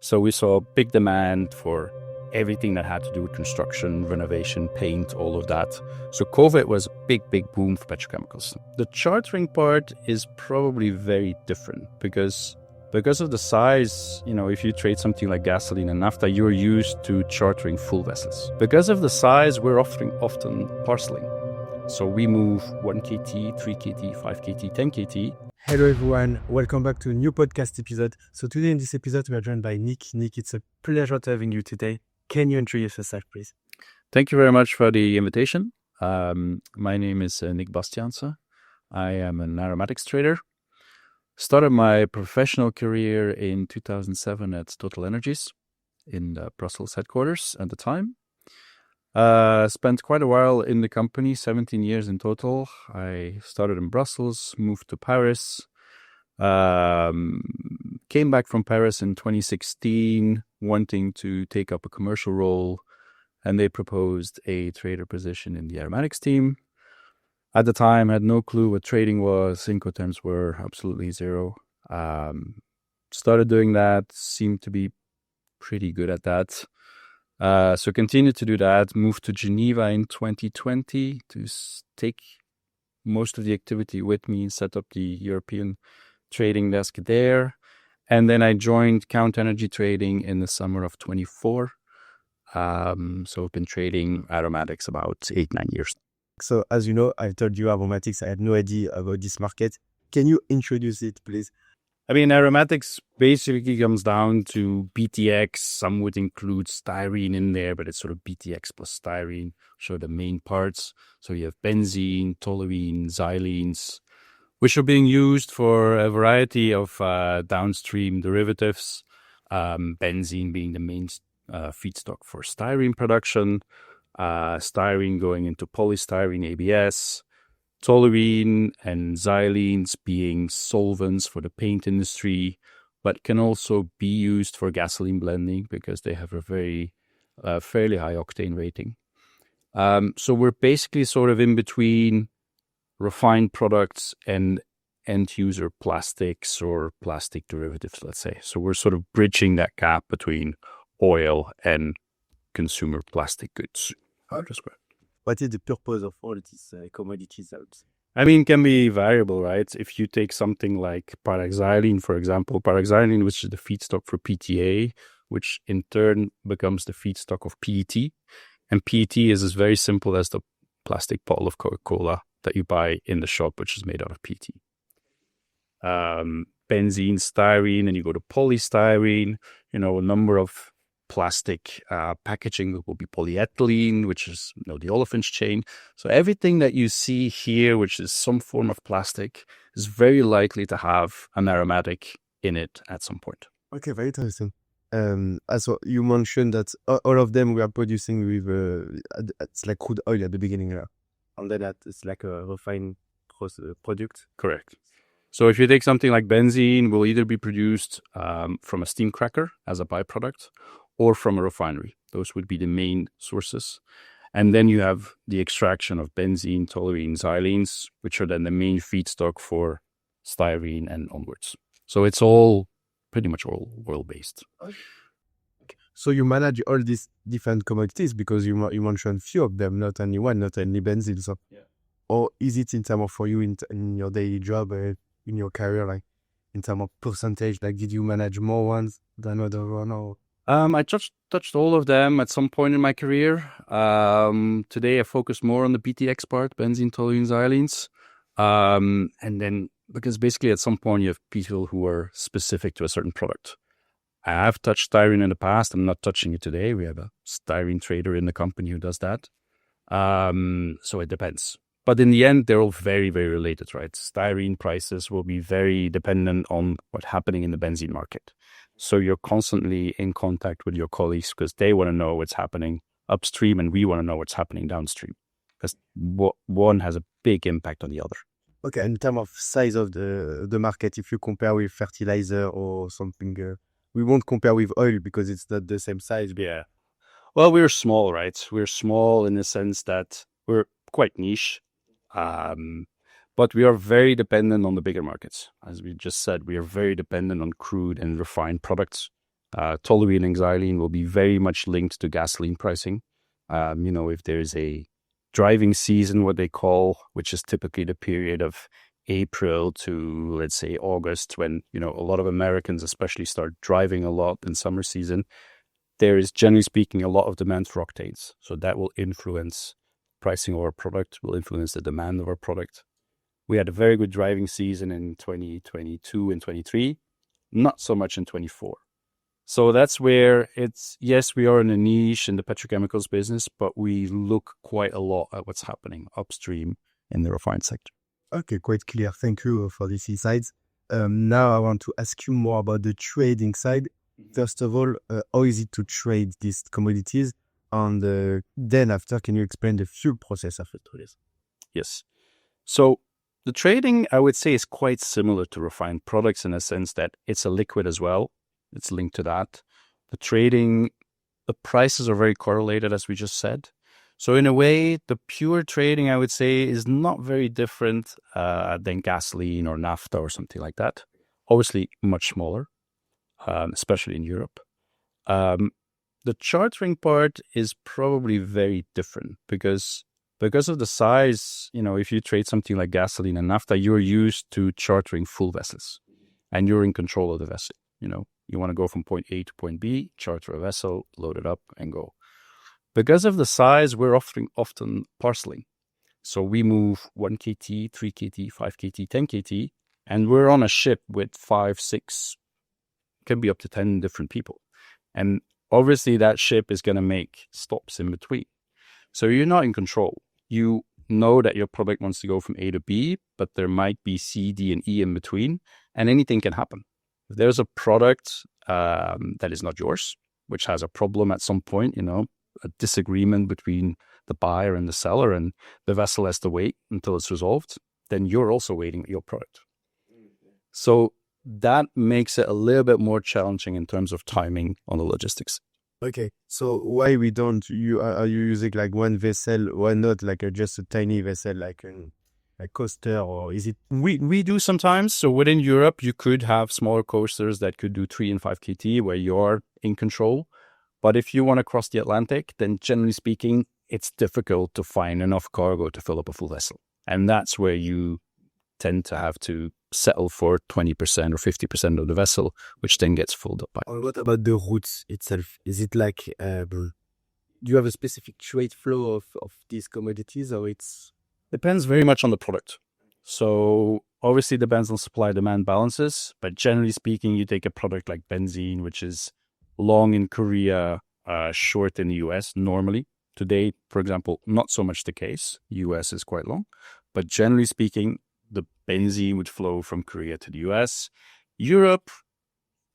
So we saw a big demand for everything that had to do with construction, renovation, paint, all of that. So COVID was a big boom for petrochemicals. The chartering part is probably very different because of the size, if you trade something like gasoline and naphtha, you're used to chartering full vessels. Because of the size, we're often parceling. So we move 1 KT, 3 KT, 5 KT, 10 KT. Hello everyone, welcome back to a new podcast episode. So today in this episode, we are joined by Nick. Nick, it's a pleasure to having you today. Can you introduce yourself, please? Thank you very much for the invitation. My name is Nick Bastiaansen. I am an aromatics trader. Started my professional career in 2007 at TotalEnergies in the Brussels headquarters at the time. Spent quite a while in the company, 17 years in total. I started in Brussels, moved to Paris, came back from Paris in 2016, wanting to take up a commercial role, and they proposed a trader position in the aromatics team. At the time, I had no clue what trading was. Incoterms were absolutely zero. Started doing that, seemed to be pretty good at that. So continued to do that, moved to Geneva in 2020 to take most of the activity with me, set up the European trading desk there. And then I joined Count Energy Trading in the summer of 24. So I've been trading aromatics about 8-9 years. So as you know, I told you aromatics, I had no idea about this market. Can you introduce it, please? I mean, aromatics basically comes down to BTX. Some would include styrene in there, but it's sort of BTX plus styrene, which are the main parts. So you have benzene, toluene, xylenes, which are being used for a variety of downstream derivatives. Benzene being the main feedstock for styrene production. Styrene going into polystyrene ABS. Toluene and xylenes being solvents for the paint industry, but can also be used for gasoline blending because they have a very fairly high octane rating. So we're basically sort of in between refined products and end user plastics or plastic derivatives, let's say. So we're sort of bridging that gap between oil and consumer plastic goods. I'll describe. What is the purpose of all these commodities? I mean, it can be variable, right? If you take something like paraxylene, for example, paraxylene, which is the feedstock for PTA, which in turn becomes the feedstock of PET. And PET is as very simple as the plastic bottle of Coca-Cola that you buy in the shop, which is made out of PET. Benzene, styrene, and you go to polystyrene, a number of plastic packaging will be polyethylene, which is the olefins chain. So everything that you see here, which is some form of plastic, is very likely to have an aromatic in it at some point. Okay, very interesting. As you mentioned that all of them we are producing with it's like crude oil at the beginning, and then it's like a refined product. Correct. So if you take something like benzene, will either be produced from a steam cracker as a byproduct, or from a refinery. Those would be the main sources. And then you have the extraction of benzene, toluene, xylenes, which are then the main feedstock for styrene and onwards. So it's all pretty much all oil-based. Okay. So you manage all these different commodities because you mentioned few of them, not only one, not only benzene. So, yeah. Or is it in terms of for you in your daily job, in your career, like in terms of percentage, like did you manage more ones than other one or? I touched all of them at some point in my career. Today I focus more on the BTX part, benzene, toluene, xylenes. And then, because basically at some point you have people who are specific to a certain product. I have touched styrene in the past. I'm not touching it today. We have a styrene trader in the company who does that. So it depends. But in the end, they're all very, very related, right? Styrene prices will be very dependent on what's happening in the benzene market. So you're constantly in contact with your colleagues because they want to know what's happening upstream and we want to know what's happening downstream. Because one has a big impact on the other. Okay, in terms of size of the market, if you compare with fertilizer or something, we won't compare with oil because it's not the same size. Yeah. Well, we're small, right? We're small in the sense that we're quite niche. But we are very dependent on the bigger markets. As we just said, we are very dependent on crude and refined products. Toluene and Xylene will be very much linked to gasoline pricing. If there's a driving season, what they call, which is typically the period of April to, let's say, August, when, a lot of Americans especially start driving a lot in summer season, there is, generally speaking, a lot of demand for octanes. So that will influence pricing of our product, will influence the demand of our product. We had a very good driving season in 2022 and 23, not so much in 24. So that's where yes, we are in a niche in the petrochemicals business, but we look quite a lot at what's happening upstream in the refined sector. Okay, quite clear. Thank you for these insights. Now I want to ask you more about the trading side. First of all, how is it to trade these commodities? And then after, can you explain the fuel process after this? Yes. So the trading, I would say, is quite similar to refined products in a sense that it's a liquid as well. It's linked to that. The trading, the prices are very correlated, as we just said. So in a way, the pure trading, I would say, is not very different than gasoline or naphtha or something like that. Obviously, much smaller, especially in Europe. The chartering part is probably very different because of the size. If you trade something like gasoline and naphtha, you're used to chartering full vessels, and you're in control of the vessel. You want to go from point A to point B, charter a vessel, load it up, and go. Because of the size, we're often parceling. So we move 1 KT, 3 KT, 5 KT, 10 KT, and we're on a ship with 5, 6, can be up to 10 different people. And obviously that ship is going to make stops in between. So you're not in control. You know that your product wants to go from A to B, but there might be C, D, and E in between, and anything can happen. If there's a product that is not yours, which has a problem at some point, a disagreement between the buyer and the seller, and the vessel has to wait until it's resolved, then you're also waiting your product. So that makes it a little bit more challenging in terms of timing on the logistics. Okay, so why we don't, are you using like one vessel? Why not like just a tiny vessel like a coaster, or is it? We do sometimes. So within Europe, you could have smaller coasters that could do 3 and 5 KT where you're in control. But if you want to cross the Atlantic, then generally speaking, it's difficult to find enough cargo to fill up a full vessel. And that's where you tend to have to settle for 20% or 50% of the vessel, which then gets filled up by. What about the routes itself? Is it like, do you have a specific trade flow of these commodities, or it's? Depends very much on the product. So obviously depends on supply-demand balances, but generally speaking, you take a product like benzene, which is long in Korea, short in the US normally. Today, for example, not so much the case. US is quite long, but generally speaking, the benzene would flow from Korea to the US. Europe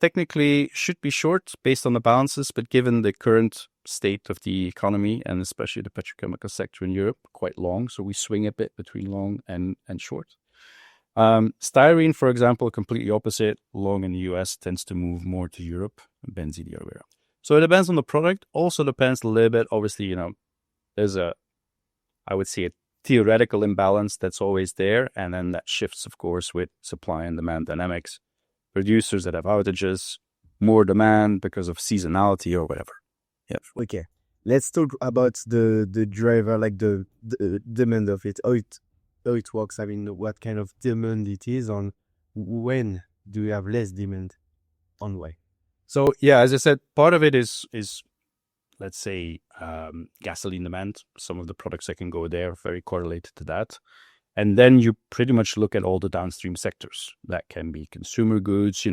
technically should be short based on the balances, but given the current state of the economy and especially the petrochemical sector in Europe, quite long. So we swing a bit between long and short. Styrene, for example, completely opposite. Long in the US tends to move more to Europe, and benzene the other way around. So it depends on the product. Also depends a little bit. Obviously, there's I would say a theoretical imbalance that's always there. And then that shifts, of course, with supply and demand dynamics. Producers that have outages, more demand because of seasonality or whatever. Yeah. Okay. Let's talk about the driver, like the demand of it, how it works. I mean, what kind of demand it is, on when do you have less demand, on why? So yeah, as I said, part of it is let's say gasoline demand. Some of the products that can go there are very correlated to that. And then you pretty much look at all the downstream sectors. That can be consumer goods,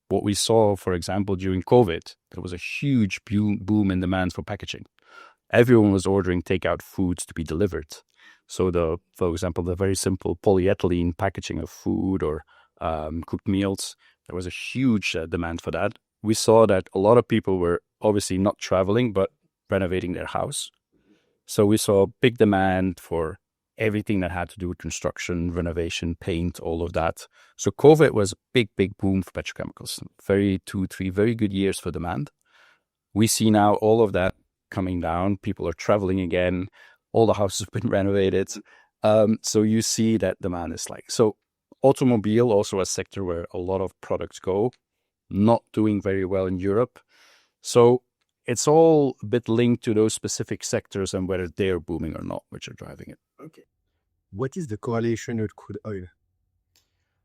what we saw, for example, during COVID, there was a huge boom in demand for packaging. Everyone was ordering takeout foods to be delivered. So for example, the very simple polyethylene packaging of food or cooked meals, there was a huge demand for that. We saw that a lot of people were obviously not traveling, but renovating their house. So we saw a big demand for everything that had to do with construction, renovation, paint, all of that. So COVID was a big, big boom for petrochemicals. 2, 3 very good years for demand. We see now all of that coming down. People are traveling again. All the houses have been renovated. So you see that demand is like. So automobile, also a sector where a lot of products go. not doing very well in Europe. So it's all a bit linked to those specific sectors and whether they're booming or not, which are driving it. Okay. What is the correlation with crude oil?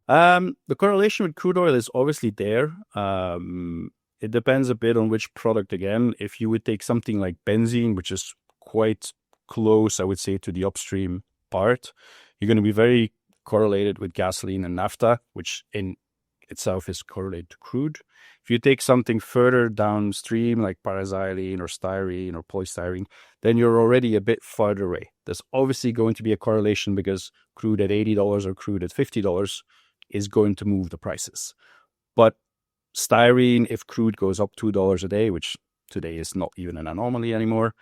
The correlation with crude oil is obviously there. It depends a bit on which product again. If you would take something like benzene, which is quite close, I would say, to the upstream part, you're going to be very correlated with gasoline and naphtha, which in itself is correlated to crude. If you take something further downstream, like paraxylene or styrene or polystyrene, then you're already a bit farther away. There's obviously going to be a correlation because crude at $80 or crude at $50 is going to move the prices. But styrene, if crude goes up $2 a day, which today is not even an anomaly anymore,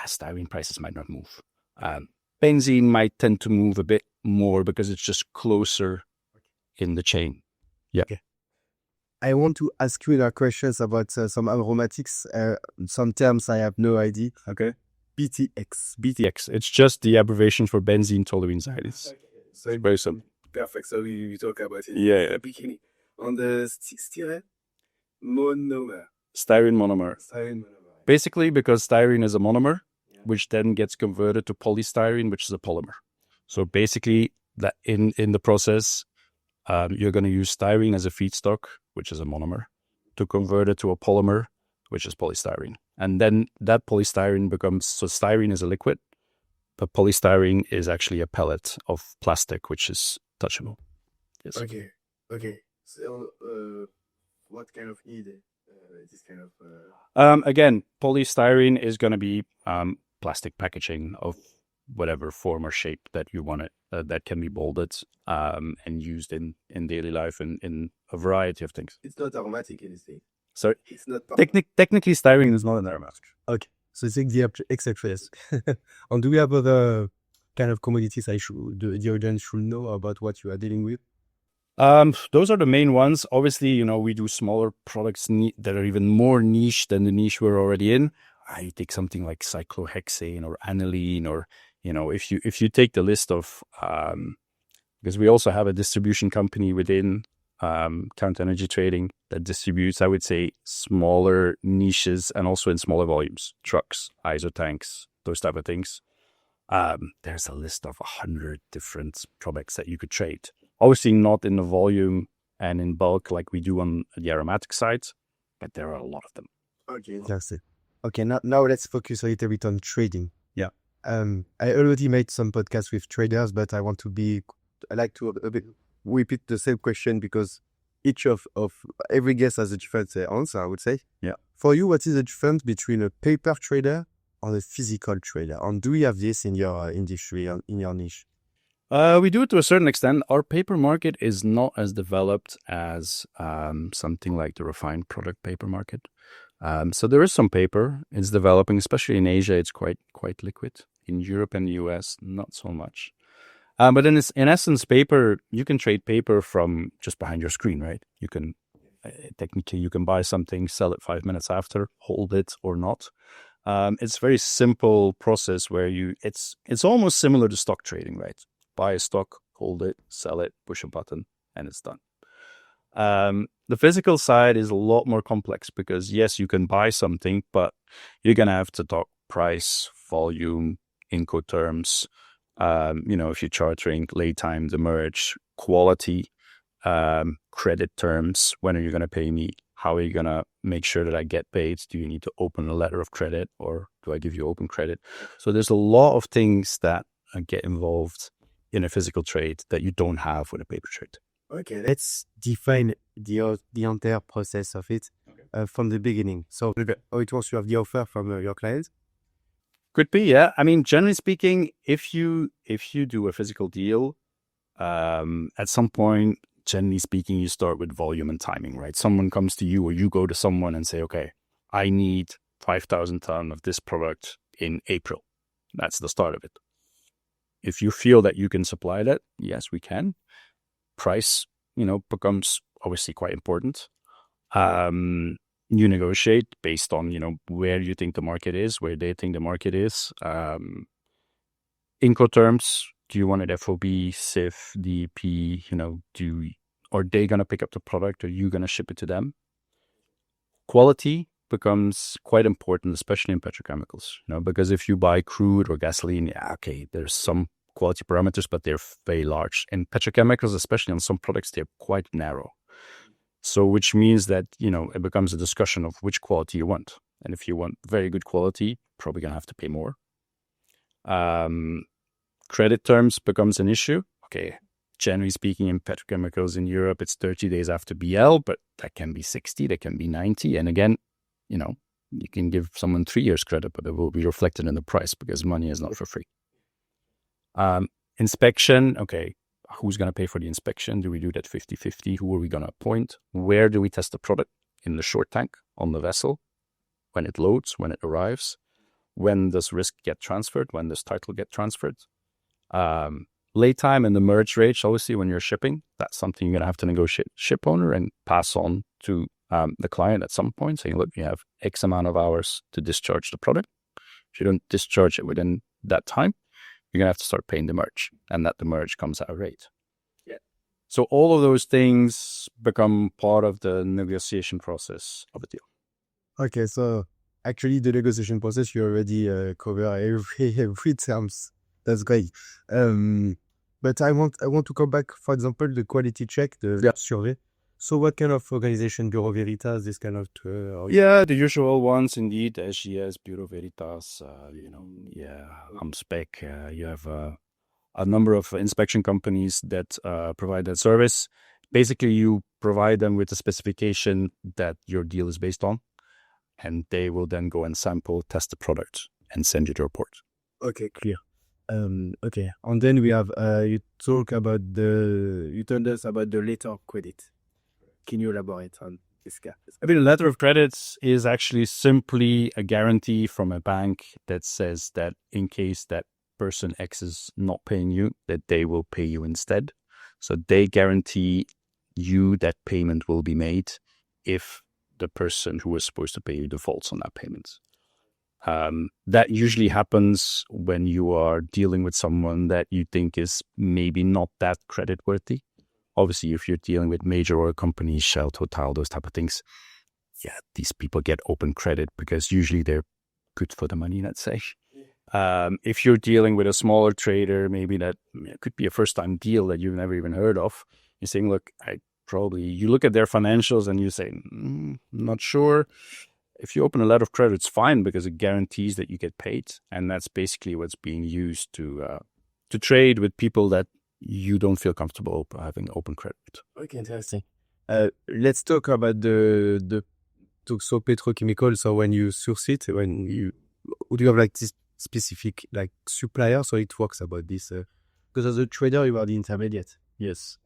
styrene prices might not move. Benzene might tend to move a bit more because it's just closer in the chain. Yeah. Okay. I want to ask you questions about some aromatics. Some terms I have no idea. Okay. BTX. It's just the abbreviation for benzene toluene xylenes. Okay. So it's very simple. Perfect. So we talk about it. Yeah. The beginning. On the styrene monomer. Styrene monomer. Basically, because styrene is a monomer, which then gets converted to polystyrene, which is a polymer. So basically, that in the process, you're going to use styrene as a feedstock, which is a monomer, to convert it to a polymer, which is polystyrene. And then that polystyrene becomes, so styrene is a liquid, but polystyrene is actually a pellet of plastic, which is touchable. Yes. Okay. So, what kind of need this kind of? Again, polystyrene is going to be plastic packaging of whatever form or shape that you want it, that can be molded and used in daily life and in a variety of things. It's not aromatic anything. So it's not technically styrene is not an aromatic. Okay. So it's the except for this. And do we have other kind of commodities the audience should know about what you are dealing with? Those are the main ones. Obviously, we do smaller products that are even more niche than the niche we're already in. You take something like cyclohexane or aniline, or if you take the list of because we also have a distribution company within Count Energy Trading that distributes, I would say, smaller niches and also in smaller volumes, trucks, ISO tanks, those type of things. There's a list of 100 different products that you could trade. Obviously not in the volume and in bulk like we do on the aromatic side, but there are a lot of them. Okay, that's it. Okay, now let's focus a little bit on trading. Yeah. I already made some podcasts with traders, but I like to a bit repeat the same question because each of every guest has a different answer, I would say. Yeah. For you, what is the difference between a paper trader and a physical trader? And do you have this in your industry, in your niche? We do it to a certain extent. Our paper market is not as developed as something like the refined product paper market. So there is some paper. It's developing, especially in Asia. It's quite liquid. In Europe and the US, not so much. But in essence, paper, you can trade paper from just behind your screen, right? You can technically you can buy something, sell it 5 minutes after, hold it or not. It's a very simple process where it's almost similar to stock trading, right? Buy a stock, hold it, sell it, push a button, and it's done. The physical side is a lot more complex because yes, you can buy something, but you're going to have to talk price, volume, Incoterms, if you're chartering, lay time, demurrage, quality, credit terms, when are you going to pay me? How are you going to make sure that I get paid? Do you need to open a letter of credit or do I give you open credit? So there's a lot of things that get involved in a physical trade that you don't have with a paper trade. Okay, let's define the entire process of it from the beginning. So how it was, you have the offer from your clients? Could be, yeah. I mean, generally speaking, if you do a physical deal, at some point, generally speaking, you start with volume and timing, right? Someone comes to you or you go to someone and say, okay, I need 5,000 tons of this product in April. That's the start of it. If you feel that you can supply that, yes, we can. Price, becomes obviously quite important. You negotiate based on, where you think the market is, where they think the market is. Incoterms, do you want it FOB, CIF, DEP, are they going to pick up the product? Or are you going to ship it to them? quality becomes quite important, especially in petrochemicals, because if you buy crude or gasoline, okay, there's some quality parameters, but they're very large. In petrochemicals, especially on some products, they're quite narrow. So which means that, it becomes a discussion of which quality you want. And if you want very good quality, probably going to have to pay more. Credit terms becomes an issue. Okay, generally speaking, in petrochemicals in Europe, it's 30 days after BL, but that can be 60, that can be 90. And again, you can give someone 3 years credit, but it will be reflected in the price because money is not for free. Inspection, okay, who's going to pay for the inspection? Do we do that 50-50? Who are we going to appoint? Where do we test the product? In the short tank, on the vessel, when it loads, when it arrives? When does risk get transferred? When does title get transferred? Late time and the merge rates, obviously, when you're shipping, that's something you're going to have to negotiate with ship owner and pass on to the client at some point, saying, look, you have X amount of hours to discharge the product. If you don't discharge it within that time, you're going to have to start paying demurrage, and that demurrage comes at a rate. Yeah. So all of those things become part of the negotiation process of a deal. Okay, so actually the negotiation process, you already cover every terms. That's great. But I want to come back, for example, the quality check, the survey. So what kind of organization, Bureau Veritas, this kind of... the usual ones, indeed, SGS, Bureau Veritas, AmSpec. You have a number of inspection companies that provide that service. Basically, you provide them with the specification that your deal is based on, and they will then go and sample, test the product, and send you the report. Okay, clear. Okay, and then we have, you told us about the letter of credit. Can you elaborate on this guy? A letter of credit is actually simply a guarantee from a bank that says that in case that person X is not paying you, that they will pay you instead. So they guarantee you that payment will be made if the person who was supposed to pay you defaults on that payment. That usually happens when you are dealing with someone that you think is maybe not that creditworthy. Obviously, if you're dealing with major oil companies, Shell, Total, those type of things, these people get open credit because usually they're good for the money, let's say. If you're dealing with a smaller trader, maybe that could be a first-time deal that you've never even heard of. You're saying, look, you look at their financials and you say, not sure. If you open a letter of credit, it's fine because it guarantees that you get paid. And that's basically what's being used to trade with people that you don't feel comfortable having open credit. Okay, interesting. Let's talk about so petrochemicals. So when you source it, do you have this specific supplier? So it works about this because as a trader, you are the intermediate. Yes,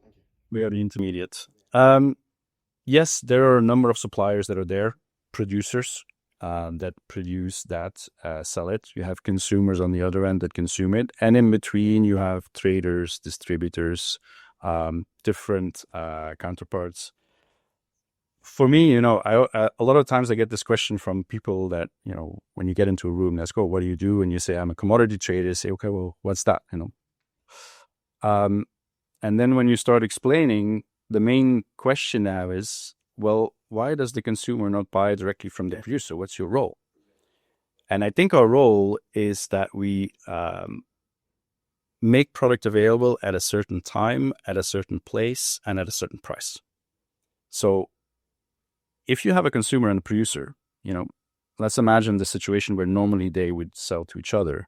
we are the intermediate. Yes, there are a number of suppliers that are there, producers that produce that, sell it. You have consumers on the other end that consume it. And in between, you have traders, distributors, different counterparts. For me, a lot of times I get this question from people that, when you get into a room, let's go, what do you do? And you say, I'm a commodity trader. You say, okay, well, what's that? And then when you start explaining, the main question now is, well, why does the consumer not buy directly from the producer? What's your role? And I think our role is that we make product available at a certain time, at a certain place, and at a certain price. So if you have a consumer and a producer, let's imagine the situation where normally they would sell to each other.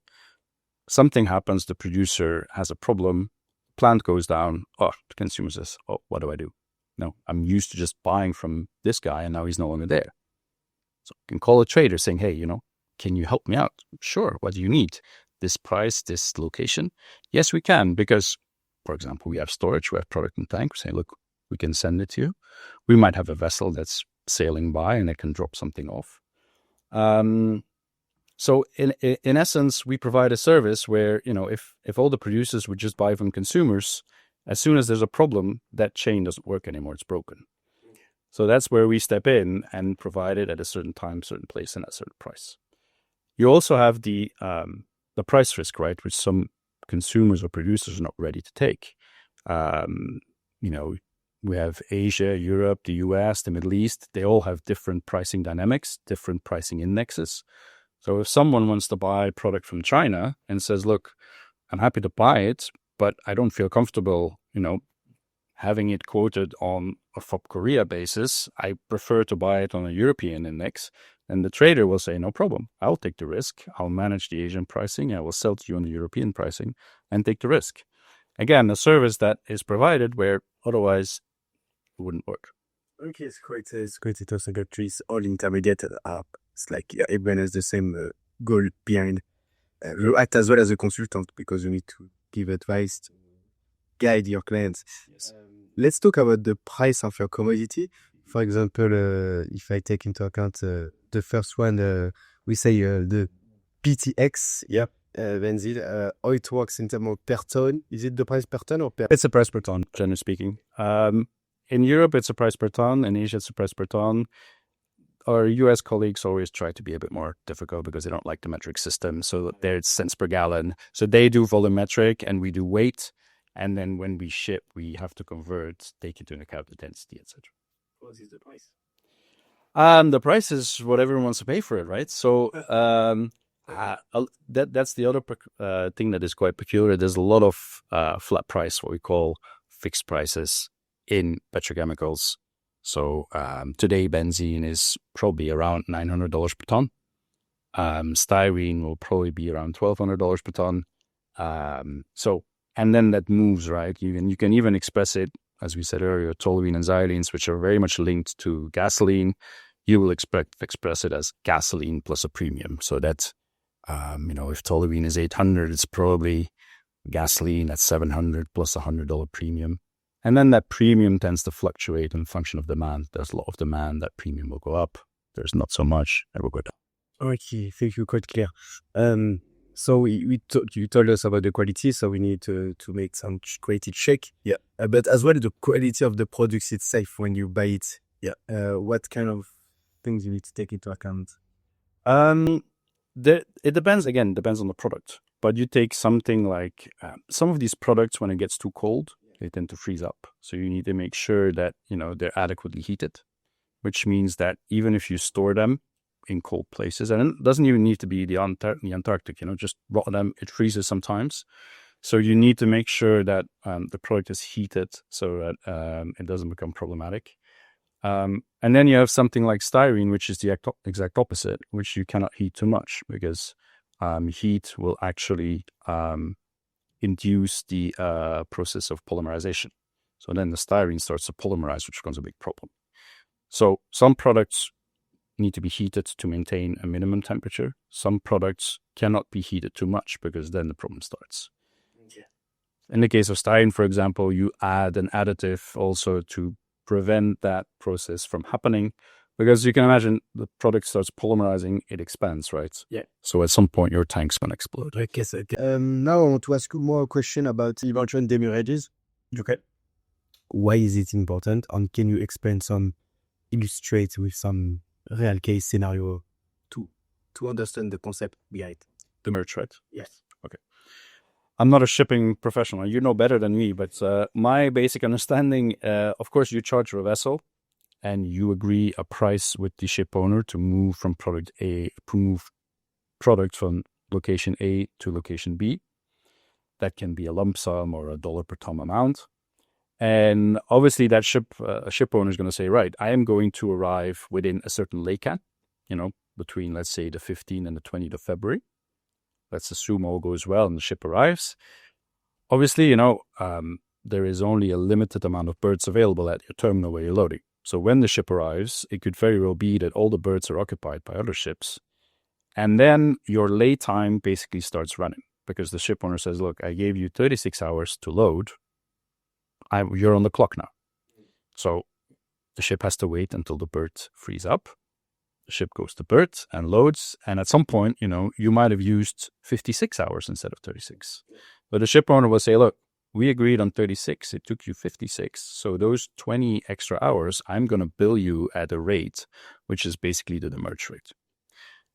Something happens, the producer has a problem, plant goes down, the consumer says, what do I do? No, I'm used to just buying from this guy and now he's no longer there. So you can call a trader saying, hey, can you help me out? Sure. What do you need? This price, this location? Yes, we can because, for example, we have storage, we have product in tank. We say, look, we can send it to you. We might have a vessel that's sailing by and it can drop something off. So in essence, we provide a service where, if all the producers would just buy from consumers, as soon as there's a problem, that chain doesn't work anymore. It's broken. So that's where we step in and provide it at a certain time, certain place, and at a certain price. You also have the price risk, right, which some consumers or producers are not ready to take. we have Asia, Europe, the US, the Middle East. They all have different pricing dynamics, different pricing indexes. So if someone wants to buy a product from China and says, look, I'm happy to buy it, but I don't feel comfortable, having it quoted on a FOB Korea basis. I prefer to buy it on a European index. And the trader will say, no problem. I'll take the risk. I'll manage the Asian pricing. I will sell to you on the European pricing and take the risk. Again, a service that is provided where otherwise it wouldn't work. Okay, it's quite interesting. Actually, it's all intermediate. It's like everyone has the same goal behind. You act as well as a consultant because you need to give advice to guide your clients. Yes. Let's talk about the price of your commodity. For example, if I take into account the first one, we say the PTX. Yep. Benzene, how it works in terms of per ton. Is it the price per ton or per? It's a price per ton, generally speaking. In Europe, it's a price per ton. In Asia, it's a price per ton. Our US colleagues always try to be a bit more difficult because they don't like the metric system. So there's cents per gallon. So they do volumetric and we do weight. And then when we ship, we have to convert, take into account the density, etc. What is the price? The price is what everyone wants to pay for it, right? So that's the other thing that is quite peculiar. There's a lot of flat price, what we call fixed prices in petrochemicals. So today, benzene is probably around $900 per ton. Styrene will probably be around $1,200 per ton. And then that moves, right? You can even express it, as we said earlier, toluene and xylenes, which are very much linked to gasoline. You will express it as gasoline plus a premium. So that, if toluene is 800, it's probably gasoline at 700 plus $100 premium. And then that premium tends to fluctuate in function of demand. There's a lot of demand, that premium will go up. There's not so much, it will go down. Okay, thank you, quite clear. So you told us about the quality, so we need to make some quality check. Yeah. But as well the quality of the products itself when you buy it. Yeah. What kind of things you need to take into account? It depends on the product. But you take something like some of these products, when it gets too cold, they tend to freeze up. So you need to make sure that they're adequately heated, which means that even if you store them in cold places, and it doesn't even need to be the Antarctic, just rot them, it freezes sometimes. So you need to make sure that the product is heated so that it doesn't become problematic. And then you have something like styrene, which is the exact opposite, which you cannot heat too much because heat will actually induce the process of polymerization. So then the styrene starts to polymerize, which becomes a big problem. So some products need to be heated to maintain a minimum temperature. Some products cannot be heated too much because then the problem starts. Yeah. In the case of styrene, for example, you add an additive also to prevent that process from happening, because you can imagine the product starts polymerizing, it expands, right? Yeah. So at some point your tank's going to explode. Okay. Now I want to ask you more question about you mentioned demurrages. Okay. Why is it important? And can you explain illustrate with some real case scenario to understand the concept behind Demurrage, right? Yes. Okay. I'm not a shipping professional. You know better than me, but my basic understanding, of course, you charge a vessel and you agree a price with the ship owner to move from product from location A to location B. That can be a lump sum or a dollar per ton amount. And obviously that ship owner is going to say, right, I am going to arrive within a certain laycan, between, let's say, the 15th and the 20th of February. Let's assume all goes well and the ship arrives. Obviously, there is only a limited amount of berths available at your terminal where you're loading. So when the ship arrives, it could very well be that all the berths are occupied by other ships. And then your lay time basically starts running because the ship owner says, look, I gave you 36 hours to load. You're on the clock now. So the ship has to wait until the berth frees up. The ship goes to berth and loads. And at some point, you might have used 56 hours instead of 36. But the ship owner will say, look, we agreed on 36. It took you 56. So those 20 extra hours, I'm going to bill you at a rate, which is basically the demurrage rate.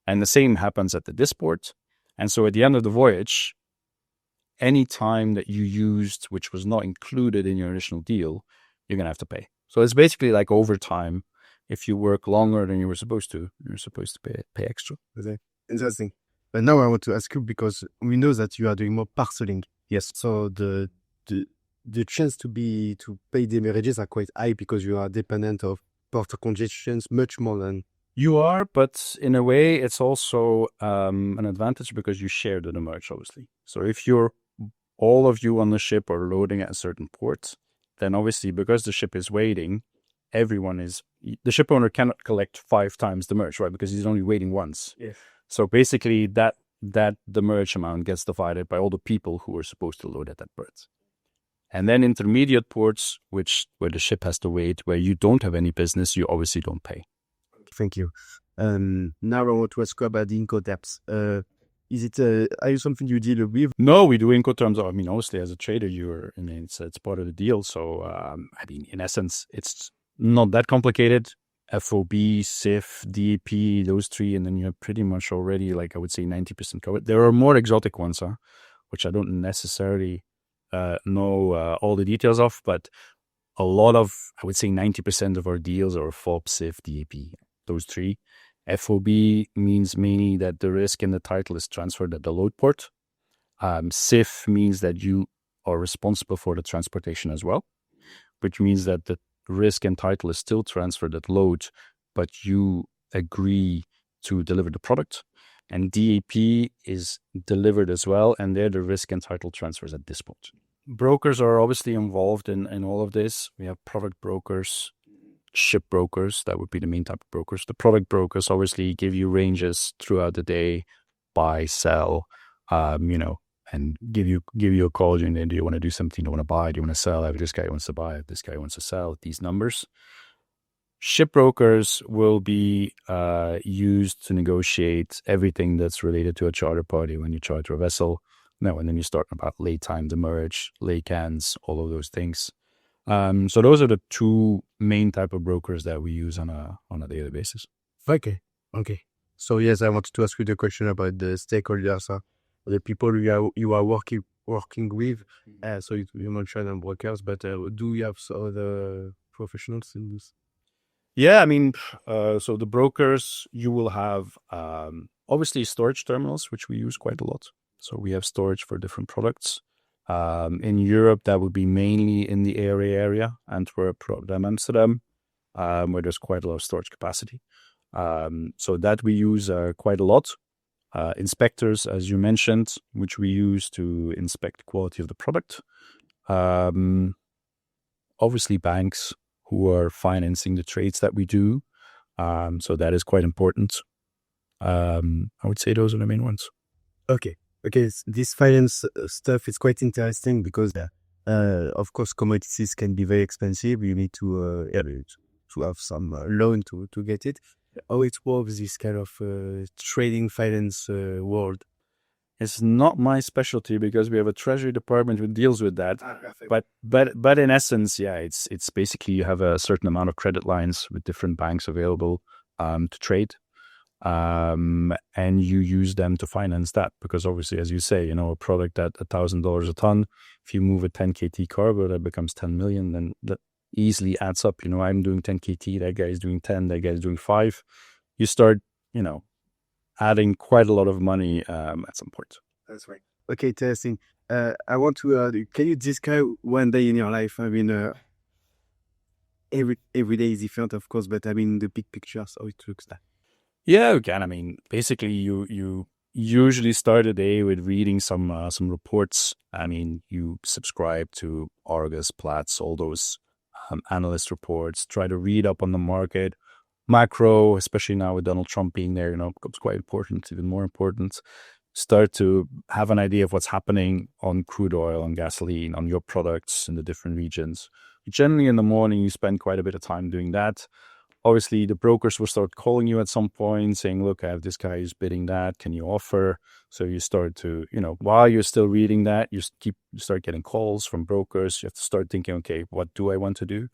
And the same happens at the disport. And so at the end of the voyage, any time that you used, which was not included in your initial deal, you're going to have to pay. So it's basically like overtime. If you work longer than you were supposed to, you're supposed to pay extra. Okay. Interesting. But now I want to ask you, because we know that you are doing more parceling. Yes. So the chance to pay demurrages are quite high because you are dependent of port congestions much more than you are, but in a way, it's also an advantage because you share the demurrage, obviously. So if all of you on the ship are loading at a certain port, then obviously because the ship is waiting, the ship owner cannot collect 5 times the demurrage, right? Because he's only waiting once. Yes. So basically that demurrage amount gets divided by all the people who are supposed to load at that port. And then intermediate ports, where the ship has to wait, where you don't have any business, you obviously don't pay. Thank you. Now I want to ask you about the Incoterms. Is it are you something you deal with? No, we do Incoterms. I mean, obviously, as a trader, it's part of the deal. So, I mean, in essence, it's not that complicated. FOB, CIF, DAP, those 3, and then you have pretty much already, like I would say, 90% covered. There are more exotic ones, which I don't necessarily know all the details of, but a lot of, I would say, 90% of our deals are FOB, CIF, DAP. Those 3. FOB means mainly that the risk and the title is transferred at the load port. CIF means that you are responsible for the transportation as well, which means that the risk and title is still transferred at load, but you agree to deliver the product. And DAP is delivered as well, and there the risk and title transfers at this point. Brokers are obviously involved in all of this. We have product brokers, ship brokers, that would be the main type of brokers. The product brokers obviously give you ranges throughout the day, buy, sell, and give you a call. Do you want to do something? Do you want to buy? Do you want to sell? This guy wants to buy. This guy wants to sell. These numbers. Ship brokers will be used to negotiate everything that's related to a charter party when you charter a vessel. No, and then you start about lay time, demurrage, lay cans, all of those things. So those are the 2 main type of brokers that we use on a daily basis. Okay. So yes, I wanted to ask you the question about the stakeholders, the people you are working with. So you mentioned brokers, but do you have other professionals in this? Yeah, I mean, so the brokers, you will have obviously storage terminals, which we use quite a lot. So we have storage for different products. In Europe, that would be mainly in the area, Antwerp, Rotterdam, Amsterdam, where there's quite a lot of storage capacity. So that we use quite a lot. Inspectors, as you mentioned, which we use to inspect the quality of the product. Obviously, banks who are financing the trades that we do. So that is quite important. I would say those are the main ones. Okay, this finance stuff is quite interesting because, of course, commodities can be very expensive. You need to have some loan to get it. How it works, this kind of trading finance world? It's not my specialty because we have a treasury department who deals with that. But in essence, yeah, it's basically you have a certain amount of credit lines with different banks available to trade. And you use them to finance that because obviously, as you say, a product at $1,000 a ton, if you move a 10 KT cargo, that becomes 10 million, then that easily adds up. I'm doing 10 KT, that guy is doing 10, that guy is doing 5. You start, adding quite a lot of money at some point. That's right. Okay, interesting. I want to, can you describe one day in your life? I mean, every day is different, of course, but I mean, the big picture, how it looks like. Yeah, you can. I mean, basically, you usually start a day with reading some reports. I mean, you subscribe to Argus, Platts, all those analyst reports. Try to read up on the market, macro, especially now with Donald Trump being there. Becomes quite important, even more important. Start to have an idea of what's happening on crude oil, on gasoline, on your products in the different regions. Generally, in the morning, you spend quite a bit of time doing that. Obviously, the brokers will start calling you at some point saying, look, I have this guy who's bidding that. Can you offer? So you start to, while you're still reading that, you start getting calls from brokers. You have to start thinking, okay, what do I want to do?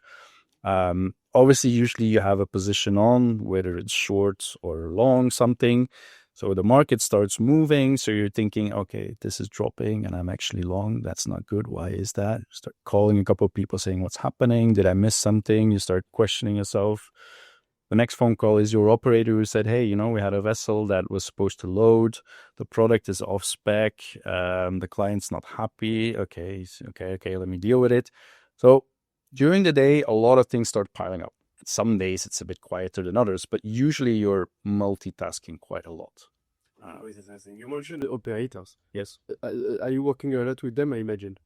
Obviously, usually you have a position on, whether it's short or long something. So the market starts moving. So you're thinking, okay, this is dropping and I'm actually long. That's not good. Why is that? You start calling a couple of people saying, what's happening? Did I miss something? You start questioning yourself. The next phone call is your operator who said, hey, we had a vessel that was supposed to load. The product is off spec. The client's not happy. Okay, let me deal with it. So during the day, a lot of things start piling up. Some days it's a bit quieter than others, but usually you're multitasking quite a lot. You mentioned the operators. Yes. Are you working a lot with them, I imagine?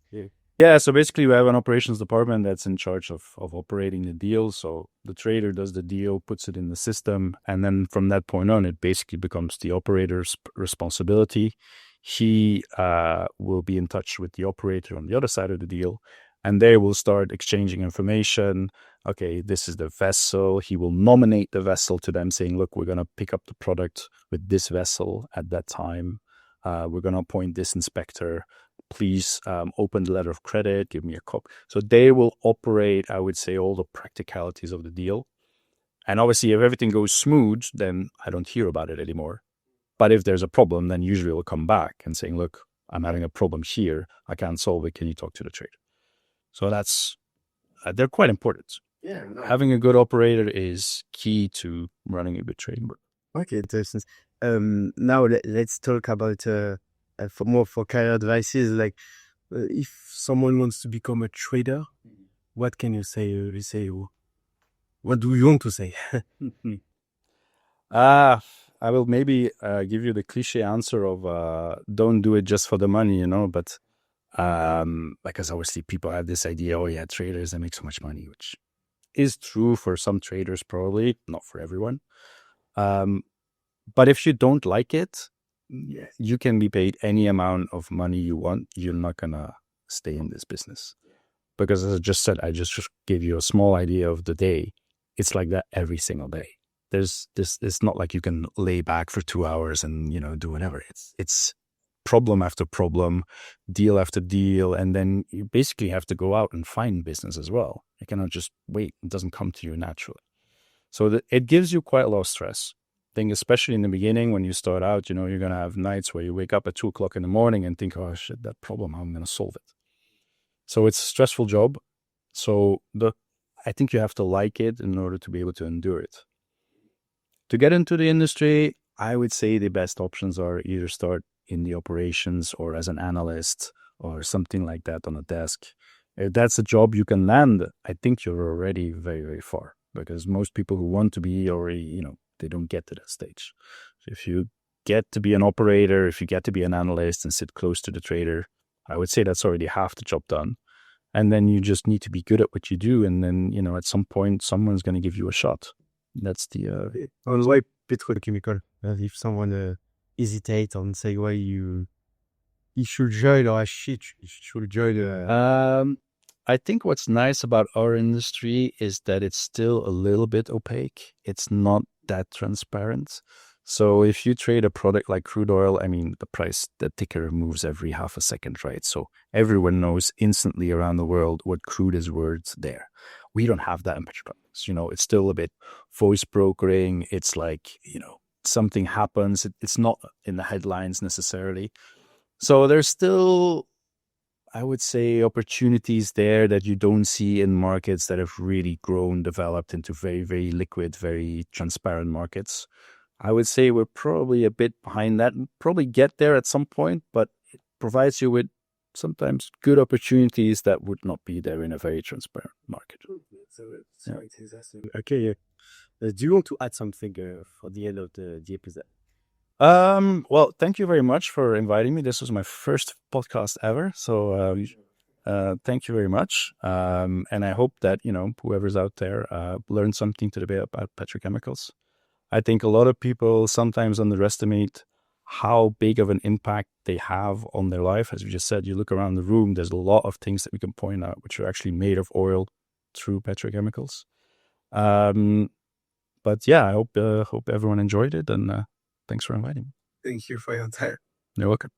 Yeah, so basically we have an operations department that's in charge of operating the deal. So the trader does the deal, puts it in the system, and then from that point on, it basically becomes the operator's responsibility. He will be in touch with the operator on the other side of the deal, and they will start exchanging information. Okay, this is the vessel. He will nominate the vessel to them saying, look, we're going to pick up the product with this vessel at that time. We're going to appoint this inspector. Please open the letter of credit, give me a copy. So they will operate, I would say, all the practicalities of the deal. And obviously, if everything goes smooth, then I don't hear about it anymore. But if there's a problem, then usually we'll come back and saying, look, I'm having a problem here. I can't solve it. Can you talk to the trader? So that's, they're quite important. Yeah. No. Having a good operator is key to running a good trading book. Okay, interesting. Now let's talk about for career advices. Like, if someone wants to become a trader, what can you say? What do you want to say? I will maybe give you the cliche answer of don't do it just for the money, but because obviously people have this idea, oh yeah, traders, they make so much money, which is true for some traders, probably not for everyone. But if you don't like it, you can be paid any amount of money you want. You're not going to stay in this business. Because as I just said, I just gave you a small idea of the day. It's like that every single day. It's not like you can lay back for 2 hours and, do whatever. It's problem after problem, deal after deal. And then you basically have to go out and find business as well. You cannot just wait. It doesn't come to you naturally. So it gives you quite a lot of stress. I think especially in the beginning when you start out, you're going to have nights where you wake up at 2 o'clock in the morning and think, oh shit, that problem, how am I going to solve it? So it's a stressful job. So I think you have to like it in order to be able to endure it. To get into the industry, I would say the best options are either start in the operations or as an analyst or something like that on a desk. If that's a job you can land, I think you're already very, very far, because most people who want to be already, they don't get to that stage. So if you get to be an operator, if you get to be an analyst and sit close to the trader, I would say that's already half the job done. And then you just need to be good at what you do. And then, at some point, someone's going to give you a shot. That's the... why petrochemical? If someone hesitates and say why you should join or should join... I think what's nice about our industry is that it's still a little bit opaque. It's not that transparent. So if you trade a product like crude oil, the price, the ticker moves every half a second, right? So everyone knows instantly around the world what crude is worth there. We don't have that in petrochemicals. It's still a bit voice brokering. It's like, something happens. It's not in the headlines necessarily. So there's still, I would say, opportunities there that you don't see in markets that have really grown, developed into very, very liquid, very transparent markets. I would say we're probably a bit behind that, probably get there at some point, but it provides you with sometimes good opportunities that would not be there in a very transparent market. Okay. Do you want to add something for the end of the episode? Well, thank you very much for inviting me. This was my first podcast ever. So thank you very much. And I hope that, whoever's out there learned something today about petrochemicals. I think a lot of people sometimes underestimate how big of an impact they have on their life. As we just said, you look around the room, there's a lot of things that we can point out which are actually made of oil through petrochemicals. But yeah, I hope everyone enjoyed it, and thanks for inviting me. Thank you for your time. You're welcome.